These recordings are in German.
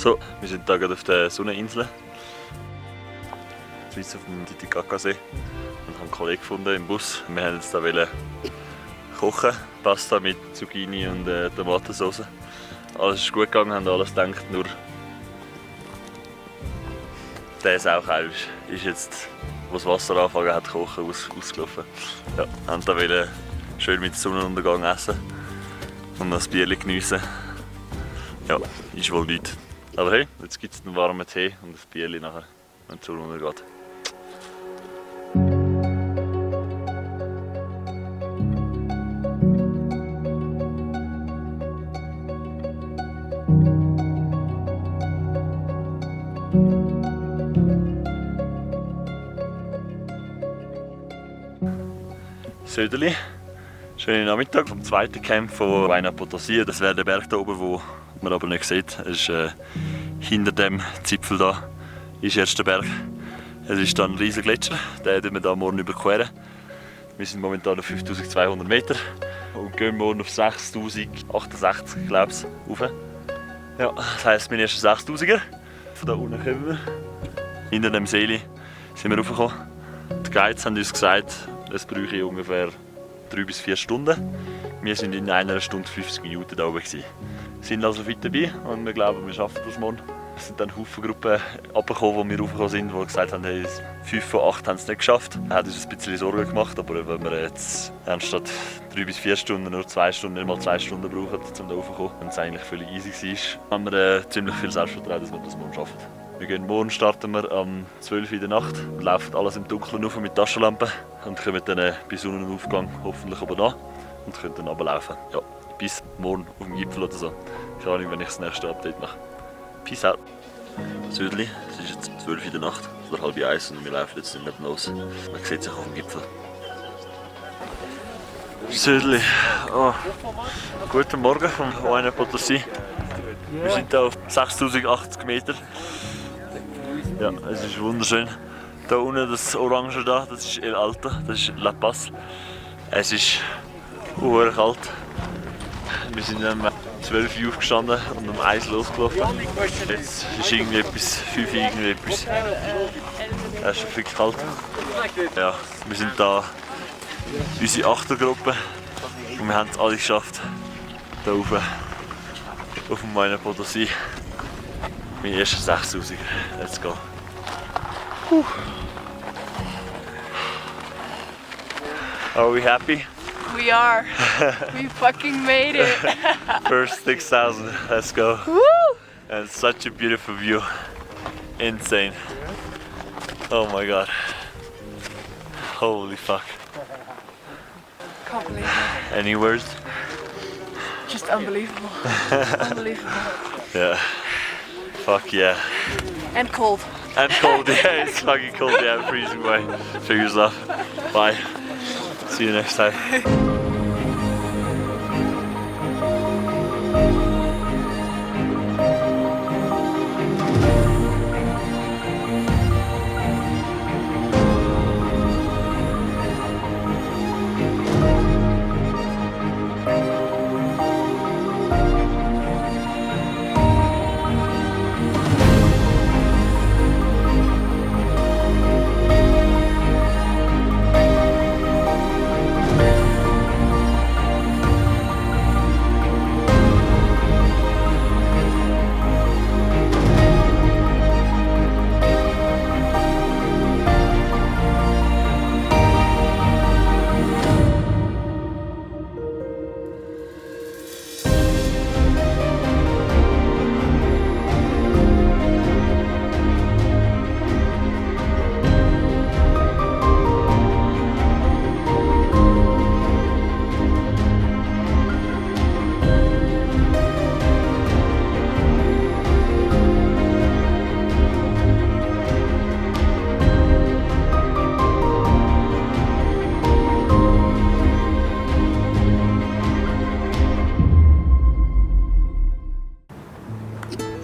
So, wir sind hier gerade auf der Sonneninsel, Schweiz auf dem Titicacasee, und haben einen Kollegen gefunden im Bus. Wir wollten jetzt hier kochen, Pasta mit Zucchini und Tomatensauce. Alles ist gut gegangen, haben alles gedacht, nur der Sauchau ist jetzt, wo das Wasser angefangen hat zu kochen, ausgelaufen. Ja, haben hier schön mit Sonnenuntergang essen und noch ein Bierchen geniessen. Ja, ist wohl nichts. Aber hey, jetzt gibt es einen warmen Tee und ein Bierchen nachher, wenn die Sonne untergeht. Söderli, schönen Nachmittag vom zweiten Camp von Huayna Potosí. Das wäre der Berg da oben, den man aber nicht sieht. Es ist hinter dem Zipfel da ist erst der Berg. Es ist dann ein riesiger Gletscher, den werden wir da morgen überqueren. Wir sind momentan auf 5200 Meter und gehen morgen auf 6068, glaube ich, rauf. Ja, das heisst, mein erster 6000er. Von da unten kommen wir. Hinter dem Seeli sind wir raufgekommen. Die Guides haben uns gesagt, es bräuchte ungefähr 3 bis 4 Stunden. Wir sind in 1 Stunde 50 Minuten da oben gewesen. Wir sind also weit dabei und wir glauben, wir schaffen das morgen. Es sind dann Haufen Gruppen runtergekommen, wo wir raufgekommen sind, die gesagt haben, hey, 5 von 8 haben es nicht geschafft. Das hat uns ein bisschen Sorgen gemacht, aber wenn wir jetzt anstatt 3 bis 4 Stunden nur 2 Stunden, nicht mal 2 Stunden brauchen, um da raufzukommen, wenn es eigentlich völlig easy war, haben wir ziemlich viel Selbstvertrauen, dass wir das morgen schaffen. Morgen starten wir um 12 Uhr in der Nacht und laufen alles im Dunkeln rauf mit Taschenlampen und kommen dann bei Sonnenaufgang hoffentlich oben an und können dann runterlaufen. Ja, bis morgen auf dem Gipfel oder so. Keine Ahnung, wenn ich das nächste Update mache. Peace out. Söderli, es ist jetzt 12 Uhr in der Nacht oder 12:30 und wir laufen jetzt nicht los. Man sieht sich auf dem Gipfel. Söderli, oh. Guten Morgen von Huayna Potosí. Wir sind hier auf 6080 Meter. Ja, es ist wunderschön. Da unten das Orange da, das ist El Alto, das ist La Paz. Es ist kalt. Wir sind um 12 Uhr aufgestanden und um 1 Uhr losgelaufen. Jetzt ist irgendwie etwas, 5 Uhr irgendwie etwas. Es ist schon viel kalt. Ja, wir sind da unsere Achtergruppe und wir haben es alle geschafft. Hier oben auf dem Huayna Potosí. Mein erster 6000er. Let's go. Are we happy? We are. We fucking made it. First 6000. Let's go. Woo! And such a beautiful view. Insane. Oh my god. Holy fuck. Can't believe it. Any words? Just unbelievable. Unbelievable. Yeah. Fuck yeah. And cold. And cold, yeah, it's fucking cold, yeah, I'm freezing away. Fingers off. Bye. See you next time.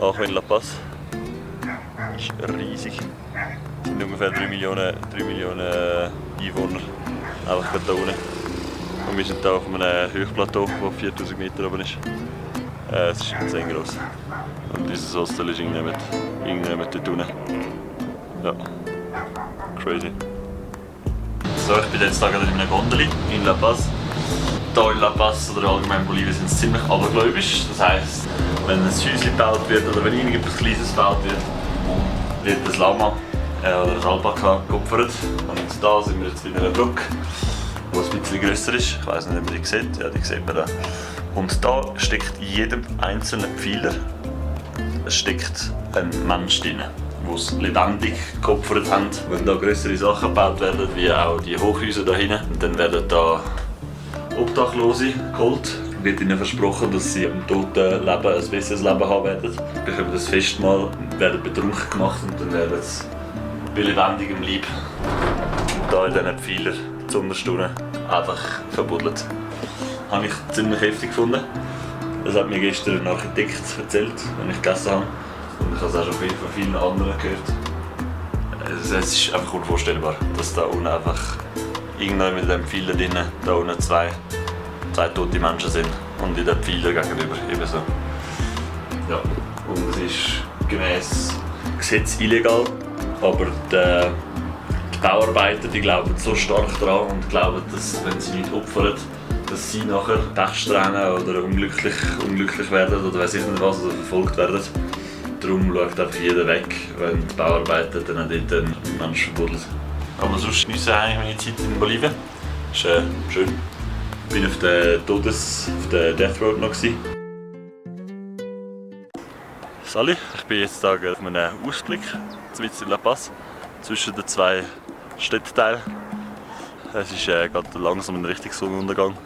Auch in La Paz. Ist riesig. Es sind ungefähr 3 Millionen Einwohner. Einfach gerade da unten. Und wir sind hier auf einem Höchplateau, das 4000 Meter oben ist. Es ist insane gross. Und dieses Hostel ist irgendjemand dort unten. Ja, crazy. So, ich bin jetzt gerade in einer Gondel in La Paz. Hier in La Paz oder allgemein in Bolivien sind sie ziemlich abergläubisch. Das heisst, wenn ein Häuschen gebaut wird oder wenn irgendetwas Kleines gebaut wird, wird das Lama oder das Alpaka geopfert. Und da sind wir jetzt in einer Brücke, die ein bisschen grösser ist. Ich weiss nicht, ob man die sieht. Ja, die sieht man da. Und da steckt in jedem einzelnen Pfeiler steckt ein Mensch drin, der es lebendig geopfert haben. Wenn da größere Sachen gebaut werden, wie auch die Hochhäuser da hinten, dann werden da Obdachlose geholt. Wird ihnen versprochen, dass sie im toten Leben ein besseres Leben haben werden. Sie bekommen das Festmahl, werden betrunken gemacht und dann werden sie bei lebendigem Leib da in diesen Pfeilern zu Unterstunden einfach verbuddelt. Das habe ich ziemlich heftig gefunden. Das hat mir gestern ein Architekt erzählt, wenn ich gegessen habe. Und ich habe es auch schon von vielen anderen gehört. Es ist einfach unvorstellbar, dass da unten einfach irgendwann mit dem Pfeiler drin, da unten zwei tote Menschen sind. Und in den Pfeiler gegenüber ebenso. Ja, und es ist gemäß Gesetz illegal, aber die Bauarbeiter die glauben so stark daran und glauben, dass wenn sie nicht opfern, dass sie nachher Pechsträhnen oder unglücklich werden oder weiss ich nicht was, oder verfolgt werden. Darum schaut einfach jeder weg, wenn die Bauarbeiter dann auch dort einen Menschen verbuddeln. Aber sonst genieße ich meine Zeit in Bolivien. Das ist schön. Ich bin auf der Death Road noch. Sali, ich bin jetzt hier auf einem Ausblick mitten in La Paz zwischen den zwei Stadtteilen. Es ist gerade langsam ein richtiger Sonnenuntergang.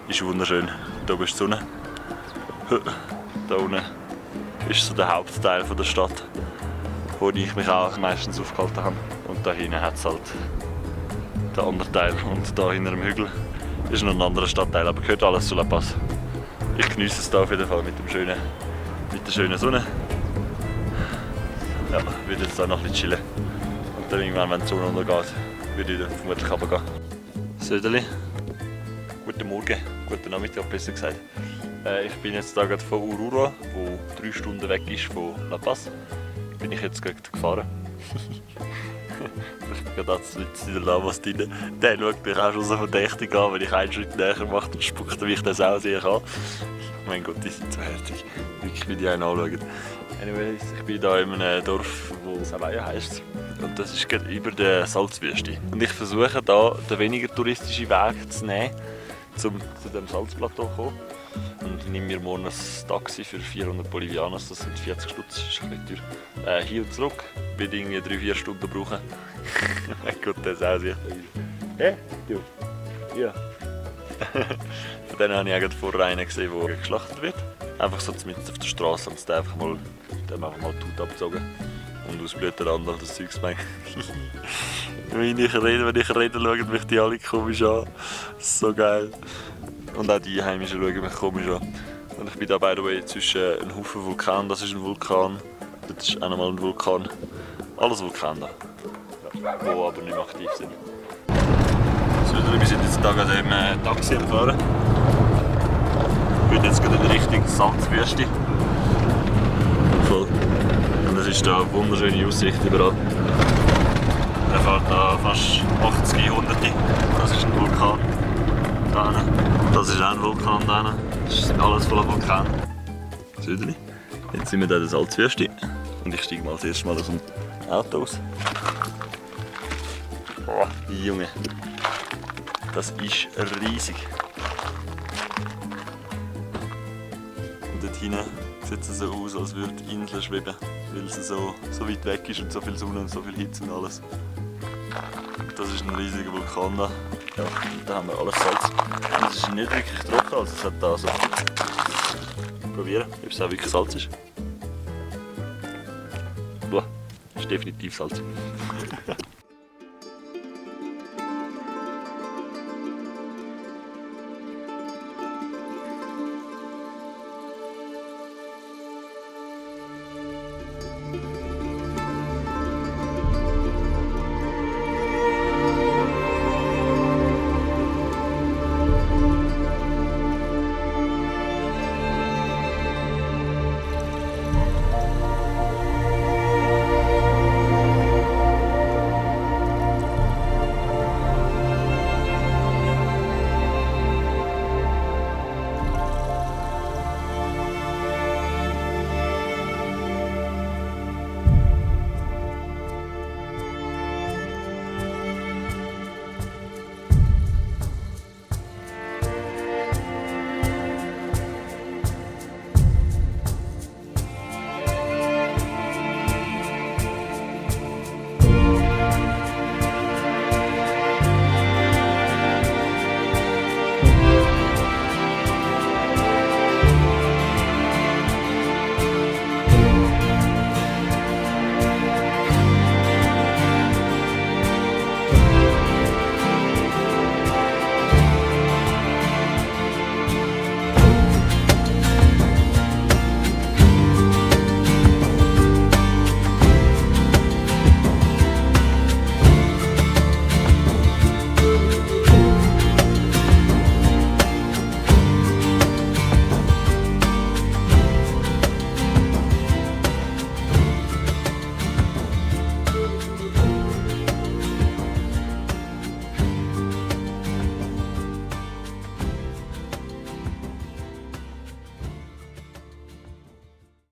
Ist wunderschön. Hier ist die Sonne. Da unten ist so der Hauptteil der Stadt, wo ich mich auch meistens aufgehalten habe. Und da hinten hat es halt den anderen Teil. Und da hinter dem Hügel ist noch ein anderer Stadtteil, aber gehört alles zu La Paz. Ich genieße es hier auf jeden Fall mit der schönen Sonne. Ja, ich würde jetzt hier noch ein bisschen chillen. Und dann irgendwann, wenn die Sonne untergeht, würde ich dann vermutlich runtergehen. Söderli. Guten Morgen, guten Nachmittag besser gesagt. Ich bin jetzt hier gerade von Oruro, wo 3 Stunden weg ist von La Paz. Bin ich jetzt gerade gefahren. Ich bin gerade in der Lamas drin. Der schaut mich auch schon so verdächtig an, wenn ich einen Schritt näher mache, dann spuckt er mich das auch sehr an. Mein Gott, die sind so herzig. Wirklich, wie die einen anschauen. Anyways, ich bin hier in einem Dorf, das Zavalla heisst. Und das ist gerade über der Salzwüste. Und ich versuche hier den weniger touristischen Weg zu nehmen, um zu diesem Salzplateau zu kommen. Und ich nehme mir morgen ein Taxi für 400 Bolivianos, das sind 40 Stutz, das ist ein bisschen teuer. Hin und zurück, wird irgendwie 3-4 Stunden brauchen. Mein Gott, das ist auch sehr teuer. Hä? Du? Ja. Von denen habe ich gerade vorher einen gesehen, der geschlachtet wird. Einfach so mitten auf der Straße und der einfach mal die Haut abgezogen. Und aus Blütenrand und das Zeugs gemeint. Wenn ich rede, schauen mich die alle komisch an. Das ist so geil. Und auch die Einheimischen schauen mich komisch an. Und ich bin da by the way zwischen einem Haufen Vulkan, das ist ein Vulkan, das ist auch nochmal ein Vulkan. Alles Vulkan da. Ja, die aber nicht mehr aktiv sind. So, wir sind jetzt hier gerade im Taxi am Fahren. Ich bin jetzt gerade in Richtung Salzwüste. Voll. Und es ist da eine wunderschöne Aussicht überall. Er fährt da fast 80 Hunderte. Das ist ein Vulkan. Da hinten. Das ist auch ein Vulkan da hinten. Das ist alles voller Vulkan. Südli. Jetzt sind wir hier in der Salzwüste. Und ich steige mal das erste Mal aus dem Auto aus. Oh, Junge. Das ist riesig. Und dort hinten sieht es so aus, als würde die Insel schweben, weil sie so weit weg ist und so viel Sonne und so viel Hitze und alles. Das ist ein riesiger Vulkan da. Ja, da haben wir alles Salz. Und es ist nicht wirklich trocken, also es hat da so. Probieren, ob es auch wirklich Salz ist. Boah, das ist definitiv Salz.